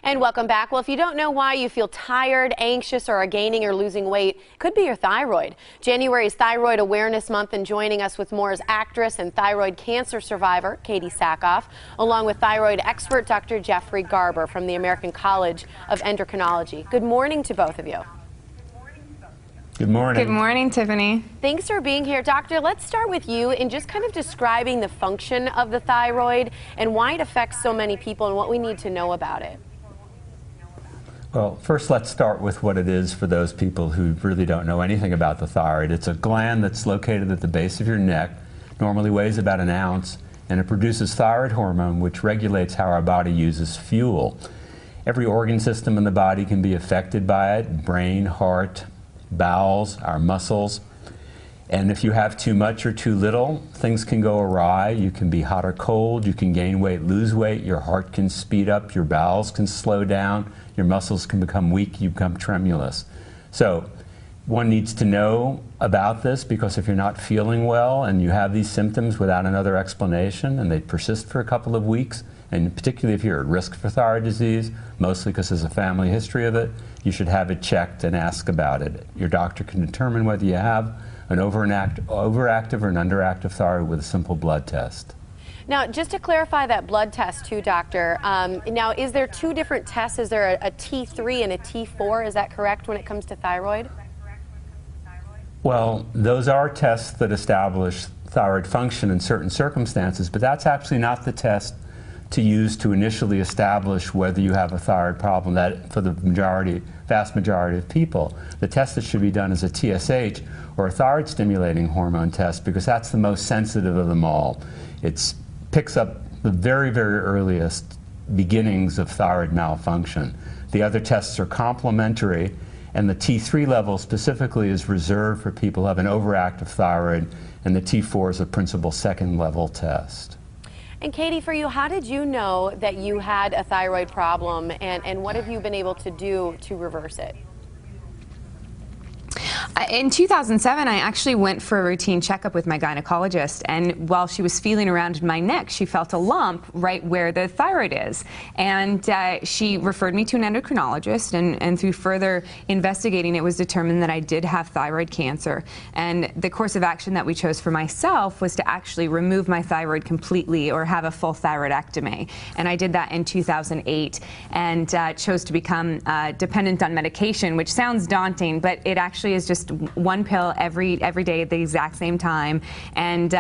And welcome back. Well, if you don't know why you feel tired, anxious, or are gaining or losing weight, it could be your thyroid. January is Thyroid Awareness Month, and joining us with more is actress and thyroid cancer survivor Katee Sackhoff, along with thyroid expert Dr. Jeffrey Garber from the American College of Endocrinology. Good morning to both of you. Good morning. Good morning, Tiffany. Thanks for being here. Doctor, let's start with you in just kind of describing the function of the thyroid and why it affects so many people and what we need to know about it. Well, first let's start with what it is for those people who really don't know anything about the thyroid. It's a gland that's located at the base of your neck, normally weighs about an ounce, and it produces thyroid hormone, which regulates how our body uses fuel. Every organ system in the body can be affected by it: brain, heart, bowels, our muscles. And if you have too much or too little, things can go awry. You can be hot or cold, you can gain weight, lose weight, your heart can speed up, your bowels can slow down, your muscles can become weak, you become tremulous. So one needs to know about this, because if you're not feeling well and you have these symptoms without another explanation and they persist for a couple of weeks, and particularly if you're at risk for thyroid disease, mostly because there's a family history of it, you should have it checked and ask about it. Your doctor can determine whether you have an overactive or an underactive thyroid with a simple blood test. Now, just to clarify that blood test too, doctor, now is there two different tests? Is there a T3 and a T4? Is that correct when it comes to thyroid? Well, those are tests that establish thyroid function in certain circumstances, but that's actually not the test to use to initially establish whether you have a thyroid problem. That, for the vast majority of people, the test that should be done is a TSH, or a thyroid stimulating hormone test, because that's the most sensitive of them all. It picks up the very, very earliest beginnings of thyroid malfunction. The other tests are complementary, and the T3 level specifically is reserved for people who have an overactive thyroid, and the T4 is a principal second level test. And Katee, for you, how did you know that you had a thyroid problem, and what have you been able to do to reverse it? In 2007, I actually went for a routine checkup with my gynecologist, and while she was feeling around in my neck, she felt a lump right where the thyroid is. And she referred me to an endocrinologist, and through further investigating, it was determined that I did have thyroid cancer. And the course of action that we chose for myself was to actually remove my thyroid completely, or have a full thyroidectomy. And I did that in 2008, and chose to become dependent on medication, which sounds daunting, but it actually is just one pill every day at the exact same time. And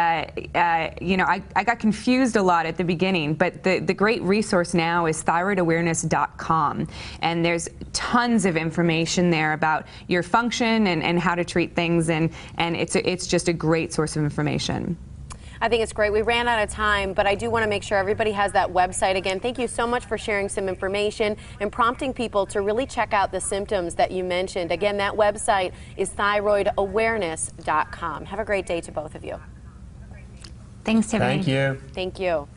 you know, I got confused a lot at the beginning, but the great resource now is thyroidawareness.com, and there's tons of information there about your function and how to treat things, and it's just a great source of information. I think it's great. We ran out of time, but I do want to make sure everybody has that website again. Thank you so much for sharing some information and prompting people to really check out the symptoms that you mentioned. Again, that website is thyroidawareness.com. Have a great day to both of you. Thanks, Tiffany. Thank you. Thank you.